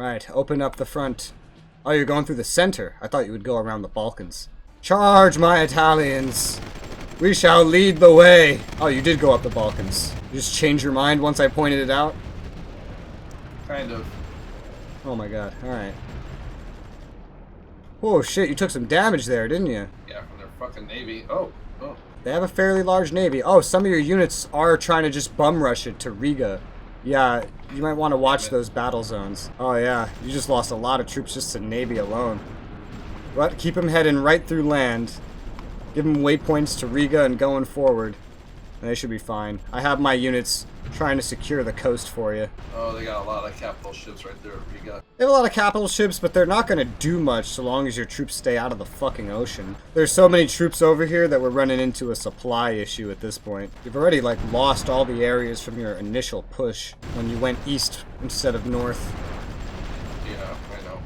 Alright, open up the front. Oh, you're going through the center. I thought you would go around the Balkans. Charge, my Italians! We shall lead the way! Oh, you did go up the Balkans. You just changed your mind once I pointed it out? Kind of. Oh my god, alright. Oh shit, you took some damage there, didn't you? Yeah, from their fucking navy. Oh. They have a fairly large navy. Oh, some of your units are trying to just bum rush it to Riga. Yeah, you might want to watch those battle zones. Oh yeah, you just lost a lot of troops just to navy alone. But keep them heading right through land. Give them waypoints to Riga and going forward. And they should be fine. I have my units trying to secure the coast for you. Oh, they got a lot of capital ships right there. We got. They have a lot of capital ships, but they're not going to do much so long as your troops stay out of the fucking ocean. There's so many troops over here that we're running into a supply issue at this point. You've already, like, lost all the areas from your initial push when you went east instead of north. Yeah, I know.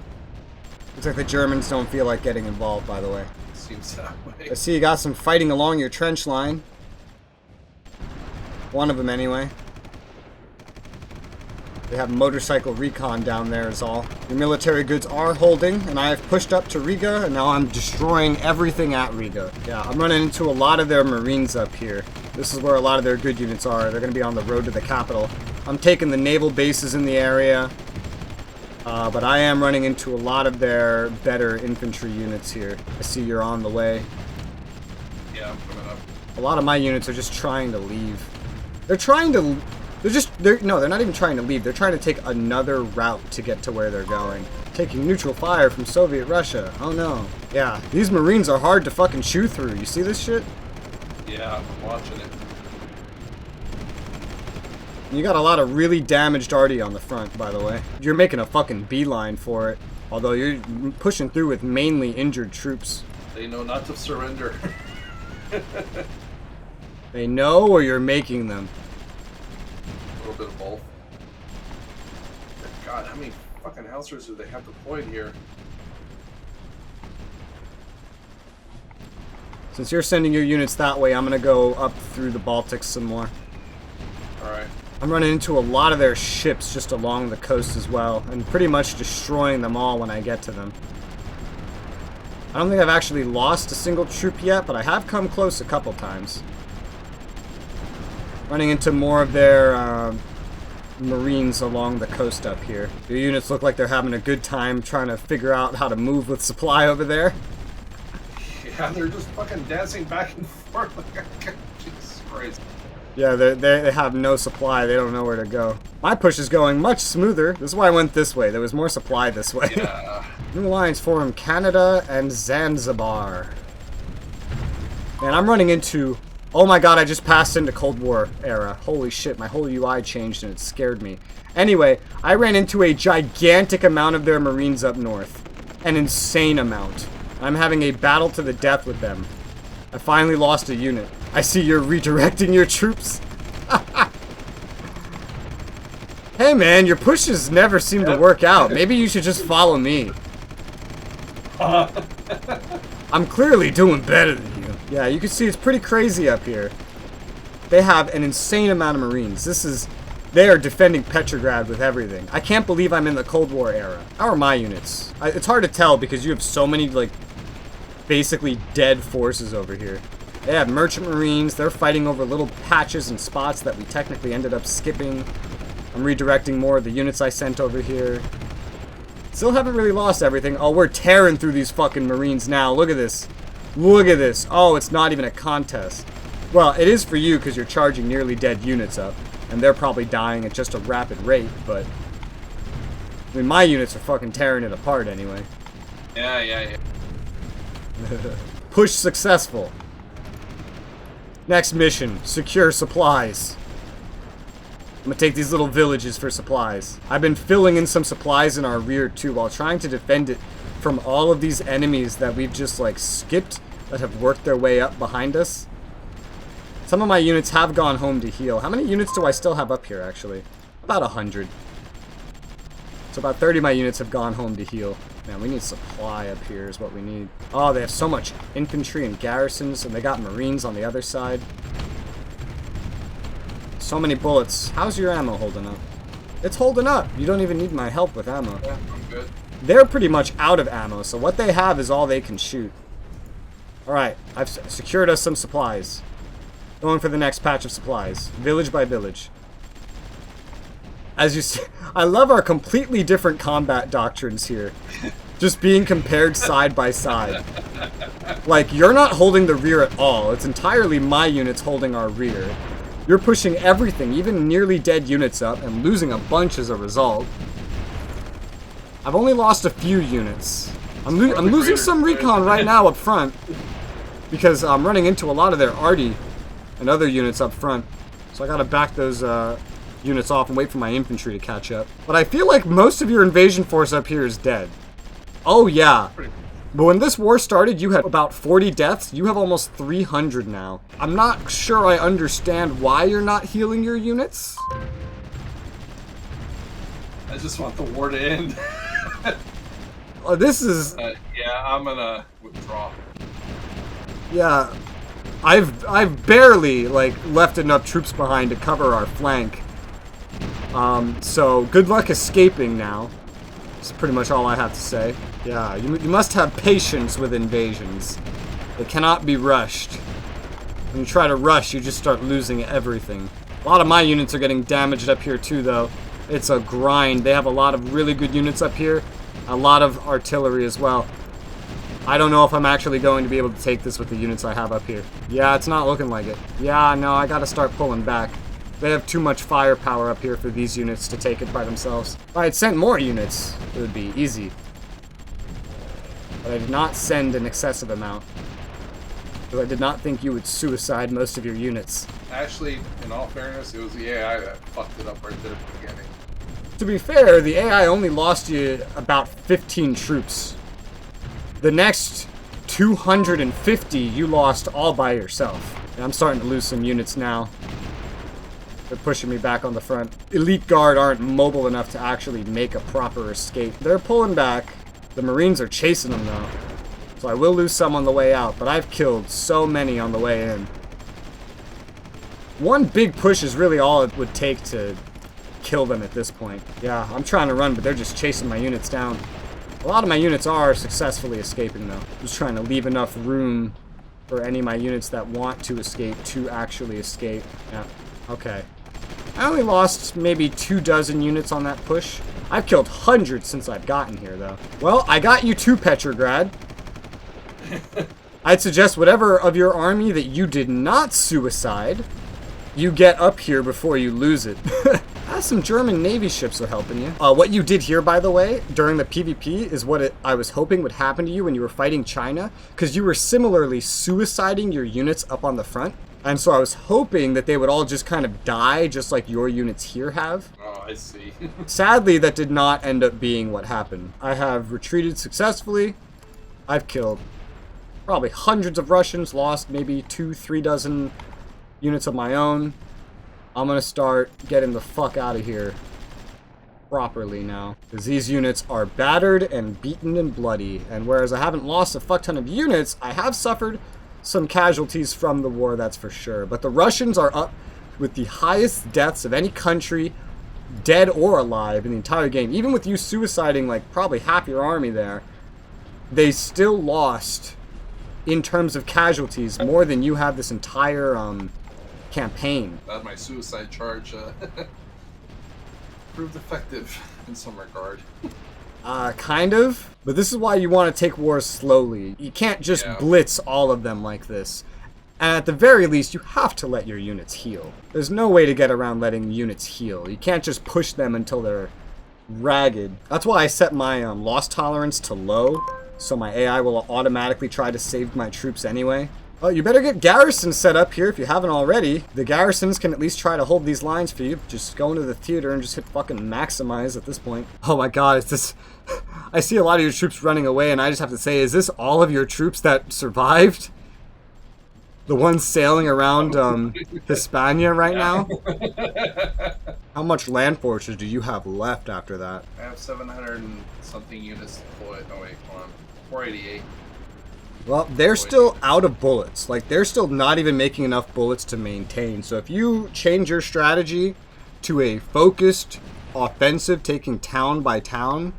Looks like the Germans don't feel like getting involved, by the way. Seems that way. I see you got some fighting along your trench line. One of them, anyway. They have motorcycle recon down there is all. Your military goods are holding, and I have pushed up to Riga, and now I'm destroying everything at Riga. Yeah, I'm running into a lot of their marines up here. This is where a lot of their good units are. They're going to be on the road to the capital. I'm taking the naval bases in the area, but I am running into a lot of their better infantry units here. I see you're on the way. Yeah, I'm coming up. A lot of my units are just trying to leave. They're trying to... No, they're not even trying to leave. They're trying to take another route to get to where they're going. Taking neutral fire from Soviet Russia. Oh no. Yeah, these Marines are hard to fucking chew through. You see this shit? Yeah, I'm watching it. You got a lot of really damaged arty on the front, by the way. You're making a fucking beeline for it. Although you're pushing through with mainly injured troops. They know not to surrender. They know, or you're making them? A little bit of both. God, how many fucking housers do they have deployed here? Since you're sending your units that way, I'm gonna go up through the Baltics some more. Alright. I'm running into a lot of their ships just along the coast as well, and pretty much destroying them all when I get to them. I don't think I've actually lost a single troop yet, but I have come close a couple times. Running into more of their Marines along the coast up here. Your units look like they're having a good time trying to figure out how to move with supply over there. Yeah, they're just fucking dancing back and forth like Jesus Christ. Yeah, they have no supply. They don't know where to go. My push is going much smoother. This is why I went this way. There was more supply this way. Yeah. New alliance form Canada and Zanzibar. Man, I'm running into... Oh my god, I just passed into Cold War era. Holy shit, my whole UI changed and it scared me. Anyway, I ran into a gigantic amount of their Marines up north. An insane amount. I'm having a battle to the death with them. I finally lost a unit. I see you're redirecting your troops. Hey man, your pushes never seem to work out. Maybe you should just follow me. I'm clearly doing better than you. Yeah, you can see it's pretty crazy up here. They have an insane amount of Marines. They are defending Petrograd with everything. I can't believe I'm in the Cold War era. How are my units? It's hard to tell because you have so many, like, basically dead forces over here. They have merchant Marines. They're fighting over little patches and spots that we technically ended up skipping. I'm redirecting more of the units I sent over here. Still haven't really lost everything. Oh, we're tearing through these fucking Marines now. Look at this. Look at this. Oh, it's not even a contest. Well, it is for you because you're charging nearly dead units up. And they're probably dying at just a rapid rate, but... I mean, my units are fucking tearing it apart anyway. Yeah. Push successful. Next mission, secure supplies. I'm gonna take these little villages for supplies. I've been filling in some supplies in our rear too while trying to defend it from all of these enemies that we've just like skipped that have worked their way up behind us. Some of my units have gone home to heal. How many units do I still have up here actually? About 100. So about 30 of my units have gone home to heal. Man, we need supply up here is what we need. Oh, they have so much infantry and garrisons, and they got Marines on the other side. So many bullets. How's your ammo holding up? It's holding up. You don't even need my help with ammo. Yeah, I'm good. They're pretty much out of ammo, so what they have is all they can shoot. Alright, I've secured us some supplies. Going for the next patch of supplies. Village by village. As you see, I love our completely different combat doctrines here. Just being compared side by side. Like, you're not holding the rear at all. It's entirely my units holding our rear. You're pushing everything, even nearly dead units up, and losing a bunch as a result. I've only lost a few units. I'm losing some recon right now up front. Because I'm running into a lot of their arty and other units up front. So I gotta back those units off and wait for my infantry to catch up. But I feel like most of your invasion force up here is dead. Oh yeah. But when this war started, you had about 40 deaths. You have almost 300 now. I'm not sure I understand why you're not healing your units. I just want the war to end. This is... yeah, I'm gonna withdraw. Yeah. I've barely, like, left enough troops behind to cover our flank. So good luck escaping now. That's pretty much all I have to say. Yeah, you must have patience with invasions. They cannot be rushed. When you try to rush, you just start losing everything. A lot of my units are getting damaged up here too, though. It's a grind. They have a lot of really good units up here. A lot of artillery as well. I don't know if I'm actually going to be able to take this with the units I have up here. Yeah, it's not looking like it. Yeah, no, I gotta start pulling back. They have too much firepower up here for these units to take it by themselves. If I had sent more units, it would be easy. But I did not send an excessive amount. Because I did not think you would suicide most of your units. Actually, in all fairness, it was the AI that fucked it up right there at the beginning. To be fair, the AI only lost you about 15 troops. The next 250 you lost all by yourself. And I'm starting to lose some units now. They're pushing me back on the front. Elite Guard aren't mobile enough to actually make a proper escape. They're pulling back. The Marines are chasing them though. So I will lose some on the way out, but I've killed so many on the way in. One big push is really all it would take to kill them at this point. Yeah, I'm trying to run, but they're just chasing my units down. A lot of my units are successfully escaping though. Just trying to leave enough room for any of my units that want to escape to actually escape. Yeah, okay. I only lost maybe 24 units on that push. I've killed hundreds since I've gotten here, though. Well, I got you to Petrograd. I'd suggest whatever of your army that you did not suicide, you get up here before you lose it. Some German Navy ships are helping you. What you did here, by the way, during the PvP is what I was hoping would happen to you when you were fighting China, because you were similarly suiciding your units up on the front. And so I was hoping that they would all just kind of die, just like your units here have. Oh, I see. Sadly, that did not end up being what happened. I have retreated successfully. I've killed probably hundreds of Russians, lost maybe 2-3 dozen units of my own. I'm gonna start getting the fuck out of here properly now, because these units are battered and beaten and bloody. And whereas I haven't lost a fuck ton of units, I have suffered some casualties from the war, that's for sure. But the Russians are up with the highest deaths of any country, dead or alive, in the entire game. Even with you suiciding like probably half your army there, they still lost in terms of casualties more than you have this entire campaign. That my suicide charge proved effective in some regard. Kind of. But this is why you want to take wars slowly. You can't just blitz all of them like this. And at the very least, you have to let your units heal. There's no way to get around letting units heal. You can't just push them until they're ragged. That's why I set my loss tolerance to low, so my AI will automatically try to save my troops anyway. Well, you better get garrisons set up here if you haven't already. The garrisons can at least try to hold these lines for you. Just go into the theater and just hit fucking maximize at this point. Oh my god, it's this... I see a lot of your troops running away, and I just have to say, is this all of your troops that survived? The ones sailing around Hispania right now? How much land forces do you have left after that? I have 700 and something units deployed. Oh wait, hold on. 488. Well, they're still out of bullets. Like, they're still not even making enough bullets to maintain. So if you change your strategy to a focused, offensive, taking town by town,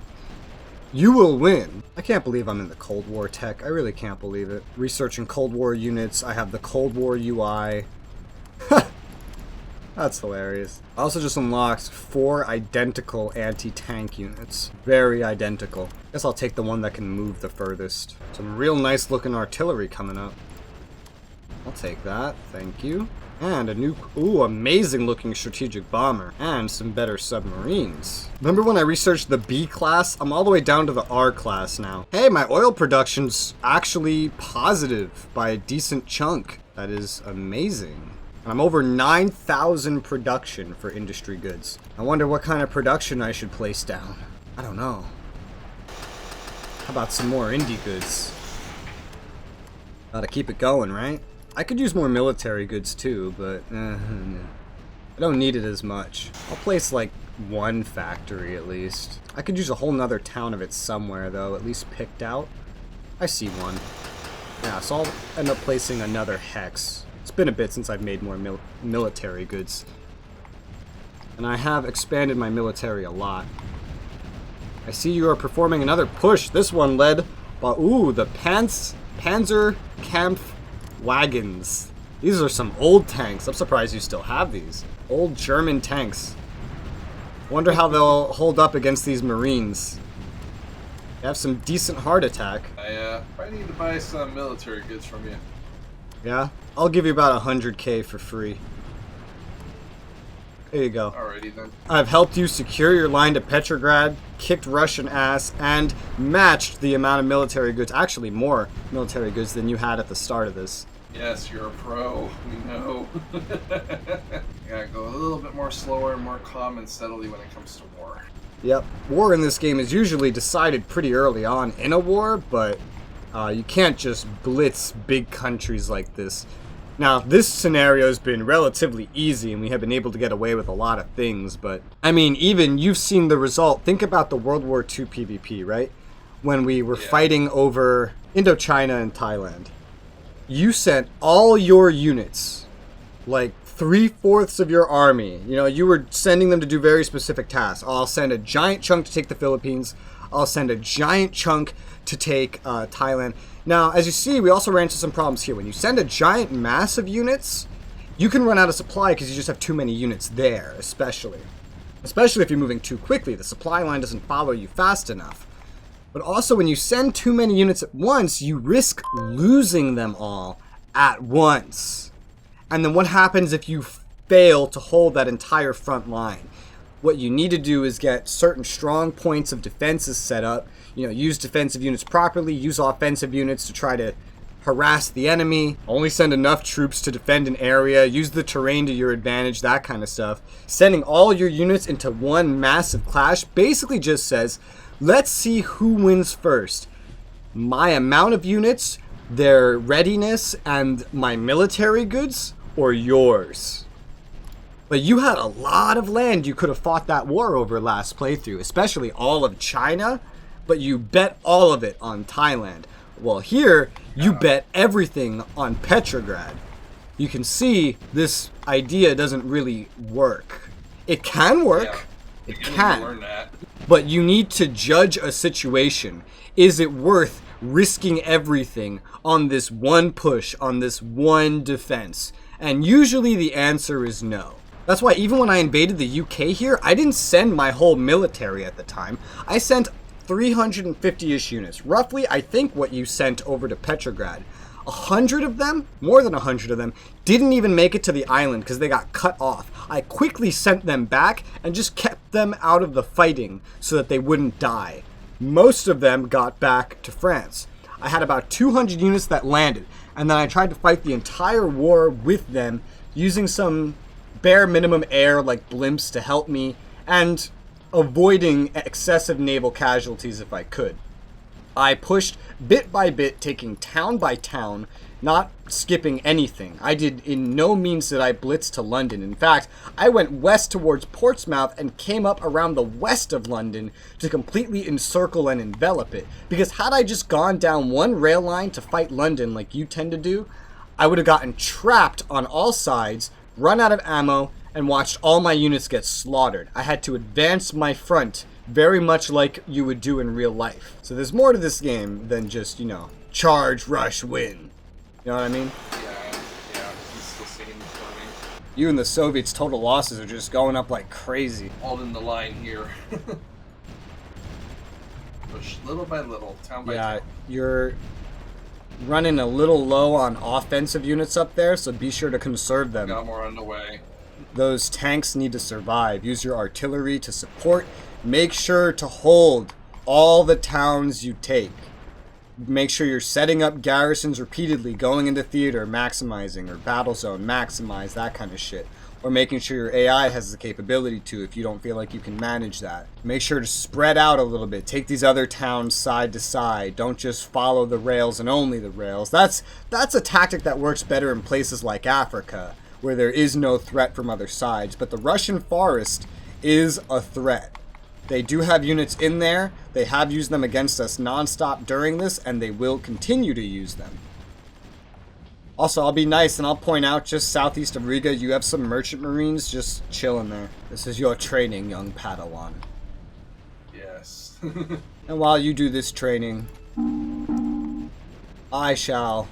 you will win. I can't believe I'm in the Cold War tech. I really can't believe it. Researching Cold War units. I have the Cold War UI. That's hilarious. I also just unlocked 4 identical anti-tank units. Very identical. Guess I'll take the one that can move the furthest. Some real nice looking artillery coming up. I'll take that. Thank you. And a new, amazing looking strategic bomber. And some better submarines. Remember when I researched the B class? I'm all the way down to the R class now. Hey, my oil production's actually positive by a decent chunk. That is amazing. I'm over 9,000 production for industry goods. I wonder what kind of production I should place down. I don't know. How about some more indie goods? Gotta keep it going, right? I could use more military goods too, but I don't need it as much. I'll place like 1 factory at least. I could use a whole nother town of it somewhere though, at least picked out. I see one. Yeah, so I'll end up placing another hex. It's been a bit since I've made more military goods. And I have expanded my military a lot. I see you are performing another push. This one led by, the Panzer Kampf wagons. These are some old tanks. I'm surprised you still have these. Old German tanks. Wonder how they'll hold up against these Marines. They have some decent heart attack. I need to buy some military goods from you. Yeah? I'll give you about 100k for free. There you go. Alrighty then. I've helped you secure your line to Petrograd, kicked Russian ass, and matched the amount of military goods, actually more military goods than you had at the start of this. Yes, you're a pro. We know. You gotta go a little bit more slower and more calm and steadily when it comes to war. Yep. War in this game is usually decided pretty early on in a war, but you can't just blitz big countries like this. Now, this scenario has been relatively easy, and we have been able to get away with a lot of things, but, I mean, even you've seen the result. Think about the World War II PvP, right? When we were fighting over Indochina and Thailand. You sent all your units, like 3/4 of your army. You know, you were sending them to do very specific tasks. I'll send a giant chunk to take the Philippines. I'll send a giant chunk to take Thailand. Now, as you see, we also ran into some problems here. When you send a giant mass of units, you can run out of supply because you just have too many units there, especially. Especially if you're moving too quickly. The supply line doesn't follow you fast enough. But also, when you send too many units at once, you risk losing them all at once. And then what happens if you fail to hold that entire front line? What you need to do is get certain strong points of defenses set up. You know, use defensive units properly, use offensive units to try to harass the enemy, only send enough troops to defend an area, use the terrain to your advantage, that kind of stuff. Sending all your units into one massive clash basically just says, let's see who wins first. My amount of units, their readiness, and my military goods, or yours. But you had a lot of land you could have fought that war over last playthrough, especially all of China, but you bet all of it on Thailand. Well, here, you bet everything on Petrograd. You can see this idea doesn't really work. It can work. Yeah. It can. But you need to judge a situation. Is it worth risking everything on this one push, on this one defense? And usually the answer is no. That's why even when I invaded the UK here, I didn't send my whole military at the time. I sent 350-ish units. Roughly, I think what you sent over to Petrograd. 100 of them, more than 100 of them, didn't even make it to the island because they got cut off. I quickly sent them back and just kept them out of the fighting so that they wouldn't die. Most of them got back to France. I had about 200 units that landed, and then I tried to fight the entire war with them using some bare minimum air like blimps to help me, and avoiding excessive naval casualties if I could. I pushed bit by bit, taking town by town, not skipping anything. I did in no means did I blitz to London. In fact, I went west towards Portsmouth and came up around the west of London to completely encircle and envelop it. Because had I just gone down one rail line to fight London like you tend to do, I would have gotten trapped on all sides, run out of ammo, and watched all my units get slaughtered. I had to advance my front very much like you would do in real life. So there's more to this game than just, you know, charge, rush, win. You know what I mean? Yeah, he's still seeing the coming. You and the Soviets' total losses are just going up like crazy. All in the line here. Push little by little, town by town. You're running a little low on offensive units up there, so be sure to conserve them. Got more on the way. Those tanks need to survive. Use your artillery to support. Make sure to hold all the towns you take. Make sure you're setting up garrisons repeatedly, going into theater, maximizing, or battle zone, maximize, that kind of shit. Or making sure your AI has the capability to if you don't feel like you can manage that. Make sure to spread out a little bit. Take these other towns side to side. Don't just follow the rails and only the rails. That's a tactic that works better in places like Africa, where there is no threat from other sides. But the Russian forest is a threat. They do have units in there. They have used them against us nonstop during this, and they will continue to use them. Also, I'll be nice and I'll point out just southeast of Riga, you have some merchant marines just chilling there. This is your training, young Padawan. Yes. And while you do this training, I shall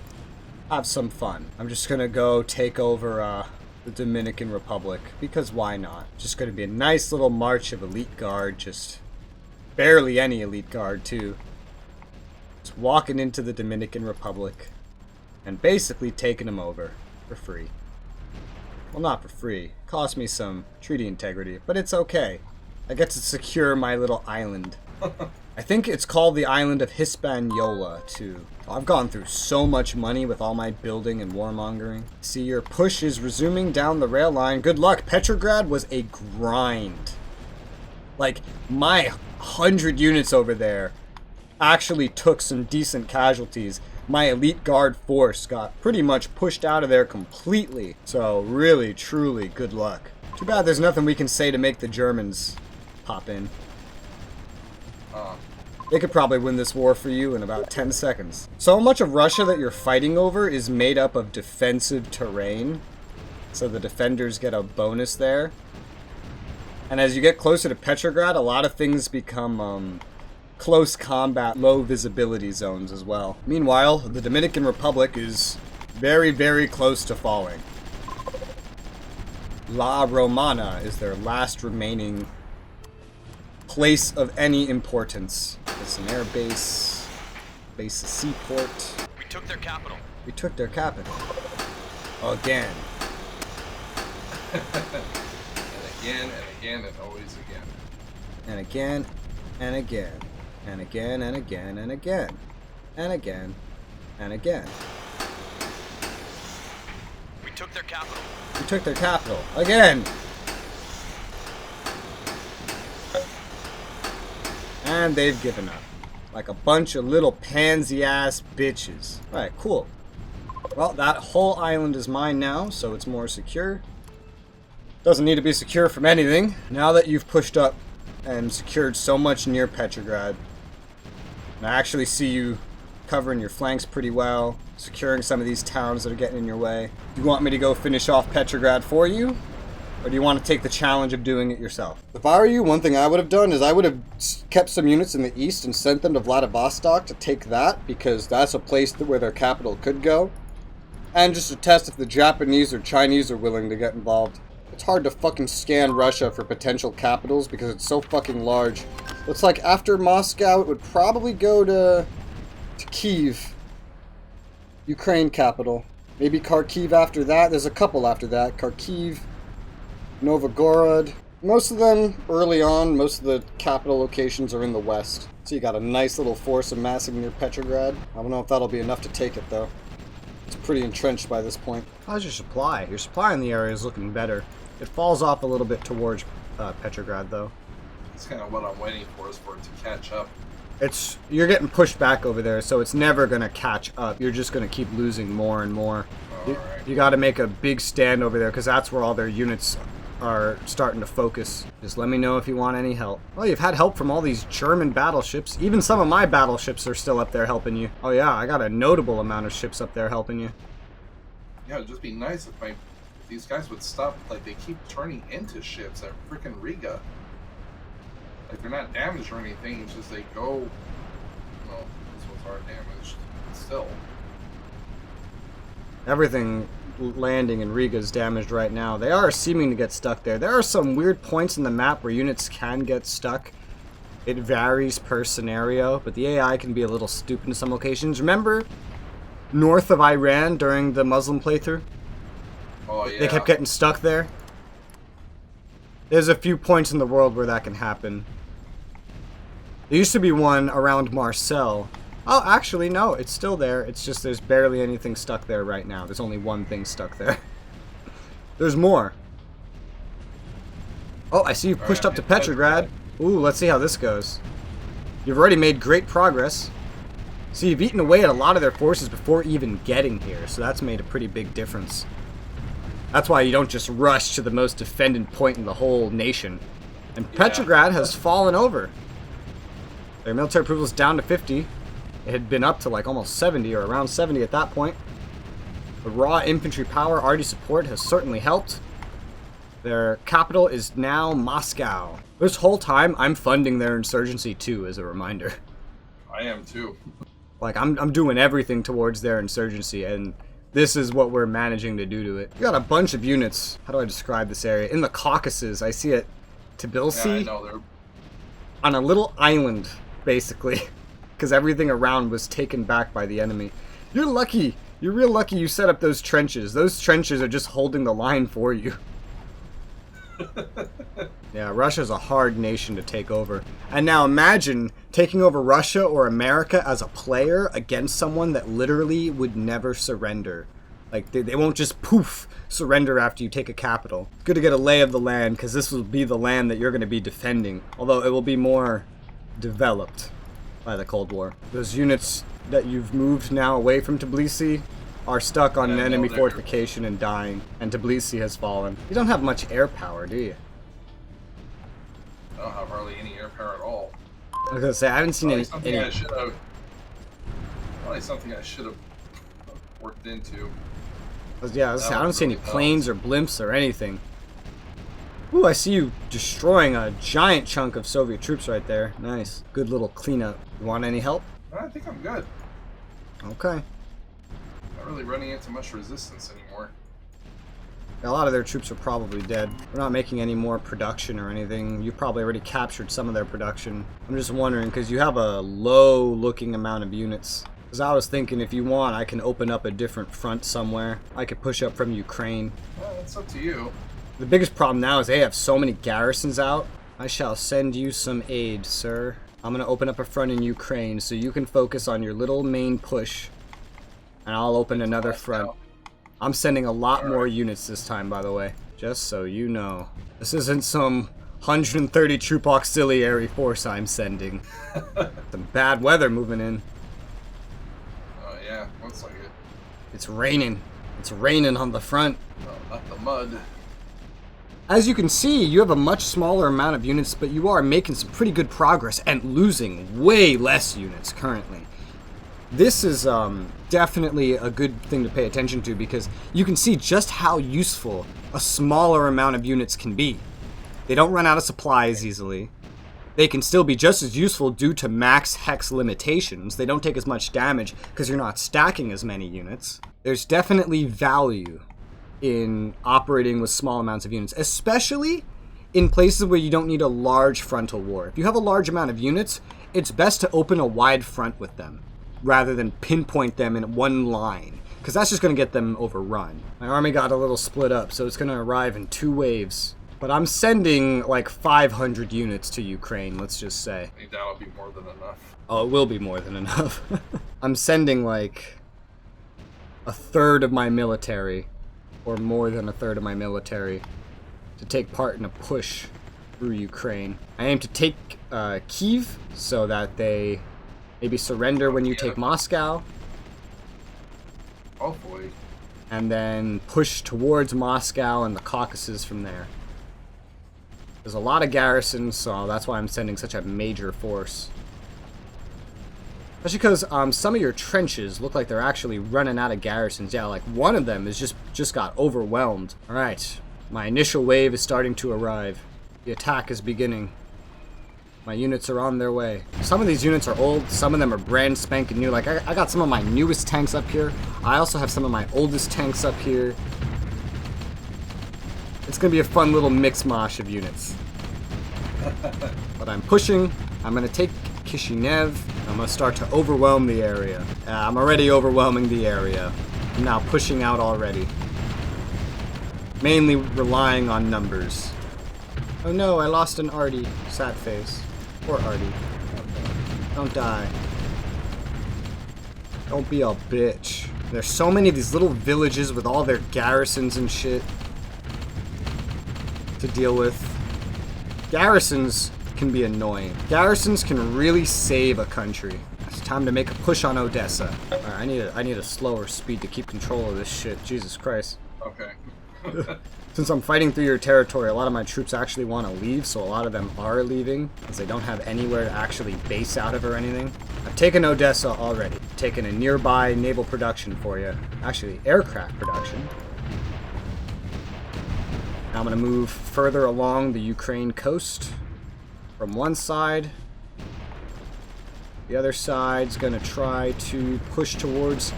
have some fun. I'm just gonna go take over the Dominican Republic, because why not? Just gonna be a nice little march of elite guard, just barely any elite guard too. Just walking into the Dominican Republic and basically taking them over for free. Well, not for free. It cost me some treaty integrity, but it's okay. I get to secure my little island. I think it's called the island of Hispaniola, too. I've gone through so much money with all my building and warmongering. See, your push is resuming down the rail line. Good luck. Petrograd was a grind. Like, my 100 units over there actually took some decent casualties. My elite guard force got pretty much pushed out of there completely. So, really, truly, good luck. Too bad there's nothing we can say to make the Germans pop in. They could probably win this war for you in about 10 seconds. So much of Russia that you're fighting over is made up of defensive terrain. So the defenders get a bonus there. And as you get closer to Petrograd, a lot of things become close combat, low visibility zones as well. Meanwhile, the Dominican Republic is very, very close to falling. La Romana is their last remaining place of any importance. It's an air base, a seaport. We took their capital. We took their capital. Again. And again, and again, and always again. And again, and again. And again, and again, and again. And again, and again. We took their capital. We took their capital. Again! And they've given up. Like a bunch of little pansy-ass bitches. Alright, cool. Well, that whole island is mine now, so it's more secure. Doesn't need to be secure from anything. Now that you've pushed up and secured so much near Petrograd, and I actually see you covering your flanks pretty well, securing some of these towns that are getting in your way. Do you want me to go finish off Petrograd for you? Or do you want to take the challenge of doing it yourself? If I were you, one thing I would have done is I would have kept some units in the east and sent them to Vladivostok to take that, because that's a place where their capital could go. And just to test if the Japanese or Chinese are willing to get involved. It's hard to fucking scan Russia for potential capitals because it's so fucking large. Looks like after Moscow, it would probably go to Kyiv, Ukraine capital. Maybe Kharkiv after that. There's a couple after that. Kharkiv, Novgorod. Most of them early on, most of the capital locations are in the west. So you got a nice little force amassing near Petrograd. I don't know if that'll be enough to take it though. It's pretty entrenched by this point. How's your supply? Your supply in the area is looking better. It falls off a little bit towards Petrograd though. That's kind of what I'm waiting for, is for it to catch up. You're getting pushed back over there, so it's never gonna catch up. You're just gonna keep losing more and more. You got to make a big stand over there because that's where all their units are starting to focus. Just let me know if you want any help. Well, you've had help from all these German battleships. Even some of my battleships are still up there helping you. Oh yeah, I got a notable amount of ships up there helping you. Yeah, it'd just be nice if my these guys would stop. Like, they keep turning into ships at freaking Riga. Like, they're not damaged or anything. It's just they go. Well, these ones are damaged. But still. Everything landing in Riga is damaged right now. They are seeming to get stuck there. There are some weird points in the map where units can get stuck. It varies per scenario, but the AI can be a little stupid in some locations. Remember north of Iran during the Muslim playthrough? Oh, yeah. They kept getting stuck there. There's a few points in the world where that can happen. There used to be one around Marseille. Oh, actually, no, it's still there. It's just there's barely anything stuck there right now. There's only one thing stuck there. There's more. Oh, I see you've pushed up to Petrograd. Ooh, let's see how this goes. You've already made great progress. See, you've eaten away at a lot of their forces before even getting here, so that's made a pretty big difference. That's why you don't just rush to the most defended point in the whole nation. And Petrograd has fallen over. Their military approval is down to 50. It had been up to like almost 70 or around 70 at that point. The raw infantry power RD support has certainly helped. Their capital is now Moscow. This whole time, I'm funding their insurgency too, as a reminder. I am too. Like, I'm doing everything towards their insurgency, and this is what we're managing to do to it. We got a bunch of units. How do I describe this area? In the Caucasus, I see it. Tbilisi. Yeah, I know, they're on a little island, basically. Because everything around was taken back by the enemy. You're lucky. You're real lucky you set up those trenches. Those trenches are just holding the line for you. Yeah, Russia's a hard nation to take over. And now imagine taking over Russia or America as a player against someone that literally would never surrender. Like, they won't just poof surrender after you take a capital. Good to get a lay of the land, because this will be the land that you're going to be defending. Although it will be more developed by the Cold War. Those units that you've moved now away from Tbilisi are stuck on an enemy fortification and dying, and Tbilisi has fallen. You don't have much air power, do you? I don't have hardly any air power at all. I was gonna say, I haven't seen any. Probably something I should have worked into. Yeah, I don't see any planes or blimps or anything. Ooh, I see you destroying a giant chunk of Soviet troops right there. Nice. Good little cleanup. You want any help? I think I'm good. Okay. Not really running into much resistance anymore. A lot of their troops are probably dead. We're not making any more production or anything. You've probably already captured some of their production. I'm just wondering, because you have a low-looking amount of units. Because I was thinking, if you want, I can open up a different front somewhere. I could push up from Ukraine. Well, that's up to you. The biggest problem now is they have so many garrisons out. I shall send you some aid, sir. I'm going to open up a front in Ukraine so you can focus on your little main push. And I'll open another front. I'm sending a lot more units this time, by the way. Just so you know. This isn't some 130 troop auxiliary force I'm sending. Some bad weather moving in. Oh, yeah. Looks like it. It's raining. It's raining on the front. Well, not the mud. As you can see, you have a much smaller amount of units, but you are making some pretty good progress and losing way less units currently. This is definitely a good thing to pay attention to, because you can see just how useful a smaller amount of units can be. They don't run out of supplies easily. They can still be just as useful due to max hex limitations. They don't take as much damage because you're not stacking as many units. There's definitely value in operating with small amounts of units, especially in places where you don't need a large frontal war. If you have a large amount of units, it's best to open a wide front with them, rather than pinpoint them in one line, because that's just going to get them overrun. My army got a little split up, so it's going to arrive in 2 waves. But I'm sending like 500 units to Ukraine, let's just say. I think that'll be more than enough. Oh, it will be more than enough. I'm sending like a third of my military, or more than a third of my military, to take part in a push through Ukraine. I aim to take Kyiv so that they maybe surrender when you take Moscow. Hopefully. And then push towards Moscow and the Caucasus from there. There's a lot of garrisons, so that's why I'm sending such a major force. Especially because some of your trenches look like they're actually running out of garrisons. Yeah, like one of them is just got overwhelmed. All right, my initial wave is starting to arrive. The attack is beginning. My units are on their way. Some of these units are old, some of them are brand spanking new. Like I got some of my newest tanks up here. I also have some of my oldest tanks up here. It's gonna be a fun little mix mosh of units. But I'm pushing. I'm gonna take Kishinev. I'm gonna start to overwhelm the area. I'm already overwhelming the area. I'm now pushing out already. Mainly relying on numbers. Oh no, I lost an Artie. Sad face. Poor Artie. Don't die. Don't be a bitch. There's so many of these little villages with all their garrisons and shit to deal with. Garrisons can be annoying. Garrisons can really save a country. It's time to make a push on Odessa. Alright, I need a slower speed to keep control of this shit. Jesus Christ. Okay. Since I'm fighting through your territory, a lot of my troops actually want to leave, so a lot of them are leaving, because they don't have anywhere to actually base out of or anything. I've taken Odessa already. Taken a nearby naval production for you. Actually, aircraft production. Now I'm going to move further along the Ukraine coast. From one side. The other side's going to try to push towards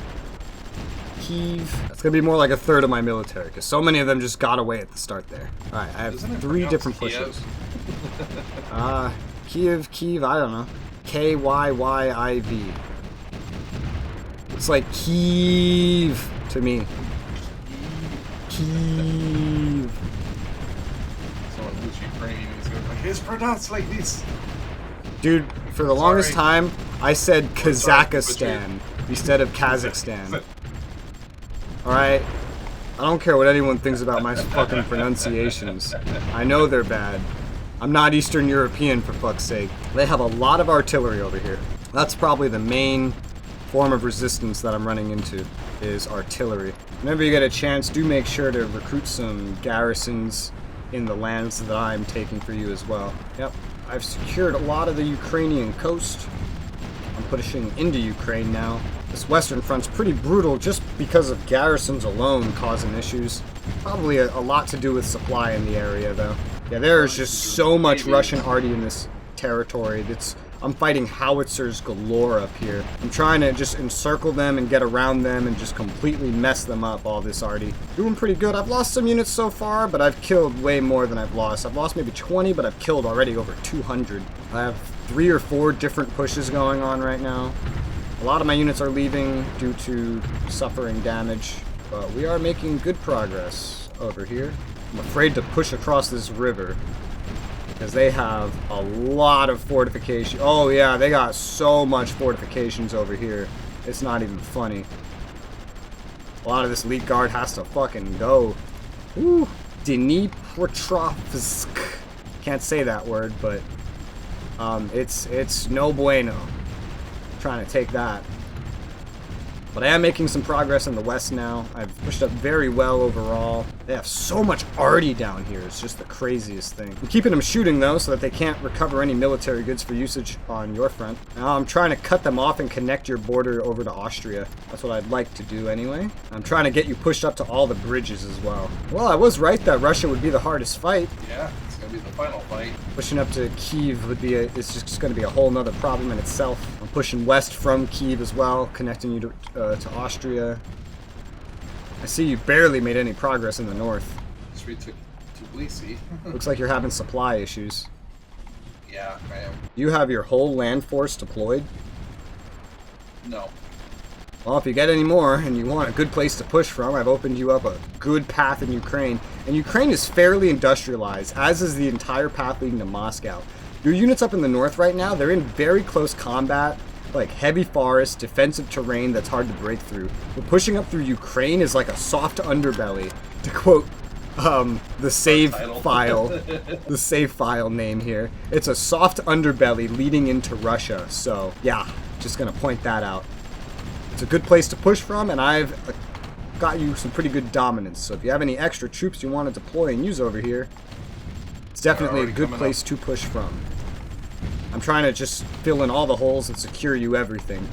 Kyiv. That's going to be more like a third of my military, because so many of them just got away at the start there. Alright, I have three different pushes. Kyiv, I don't know. Kyiv. It's like Kyiv to me. Kyiv. Someone who's Ukrainian is going to be like, it's pronounced like this. Dude, for the longest time, I said Kazakhstan instead of Kazakhstan. Alright? I don't care what anyone thinks about my fucking pronunciations. I know they're bad. I'm not Eastern European, for fuck's sake. They have a lot of artillery over here. That's probably the main form of resistance that I'm running into, is artillery. Whenever you get a chance, do make sure to recruit some garrisons in the lands that I'm taking for you as well. Yep, I've secured a lot of the Ukrainian coast. I'm pushing into Ukraine now. This western front's pretty brutal just because of garrisons alone causing issues. Probably a lot to do with supply in the area, though. Yeah, there's just so much Russian arty in this territory. I'm fighting howitzers galore up here. I'm trying to just encircle them and get around them and just completely mess them up, all this arty. Doing pretty good. I've lost some units so far, but I've killed way more than I've lost. I've lost maybe 20, but I've killed already over 200. I have 3 or 4 different pushes going on right now. A lot of my units are leaving due to suffering damage, but we are making good progress over here. I'm afraid to push across this river because they have a lot of fortification. Oh yeah, they got so much fortifications over here. It's not even funny. A lot of this elite guard has to fucking go. Woo! Dnipropetrovsk. Can't say that word, but it's no bueno. Trying to take that. But I am making some progress in the west now. I've pushed up very well overall. They have so much arty down here. It's just the craziest thing. I'm keeping them shooting though so that they can't recover any military goods for usage on your front. Now I'm trying to cut them off and connect your border over to Austria. That's what I'd like to do anyway. I'm trying to get you pushed up to all the bridges as well. Well, I was right that Russia would be the hardest fight. Yeah, it's going to be the final fight. Pushing up to Kyiv would be it's just going to be a whole nother problem in itself. I'm pushing west from Kyiv as well, connecting you to Austria. I see you barely made any progress in the north. Straight to Tbilisi. Looks like you're having supply issues. Yeah, I am. You have your whole land force deployed? No. Well, if you get any more and you want a good place to push from, I've opened you up a good path in Ukraine. And Ukraine is fairly industrialized, as is the entire path leading to Moscow. Your units up in the north right now, they're in very close combat, like heavy forest, defensive terrain that's hard to break through. But pushing up through Ukraine is like a soft underbelly, to quote the save file, the save file name here. It's a soft underbelly leading into Russia. So yeah, just gonna point that out. It's a good place to push from, and I've got you some pretty good dominance. So if you have any extra troops you want to deploy and use over here, it's definitely a good place to push from. I'm trying to just fill in all the holes and secure you everything.